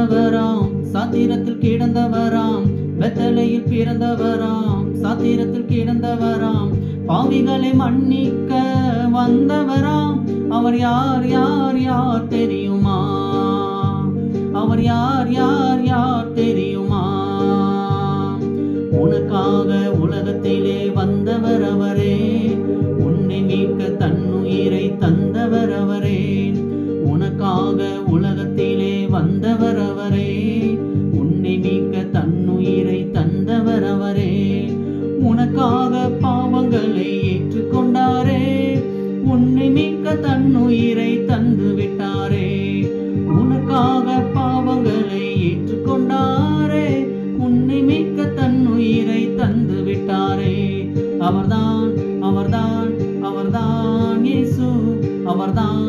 பிறந்தவராம், சாத்திரத்தில் கிடந்தவராம், பெத்தலையில் பிறந்தவராம், சாத்திரத்தில் கிடந்தவராம், பாவிகளை மன்னிக்க வந்தவராம். அவர் யார் யார் யார் தெரியுமா? அவர் யார் யார் யார் தெரியுமா? உனக்காக உலகத்திலே வந்தவர் அவரே, உன்னை மீட்க தன்னுயிரை தந்தவர் அவரே. உனக்காக உலகத்திலே வந்தவர் அவரே, உன்னை மீட்க தன்னுயிரை தந்தவர் அவரே. உனக்காக பாவங்களை ஏற்றுக்கொண்டாரே, உன்னை மீட்க தன்னுயிரை தந்து விட்டாரே. உனக்காக பாவங்களை ஏற்றுக்கொண்டாரே, உன்னை மீட்க தன்னுயிரை தந்து விட்டாரே. அவர்தான் அவர்தான் அவர்தான் இயேசு, அவர்தான்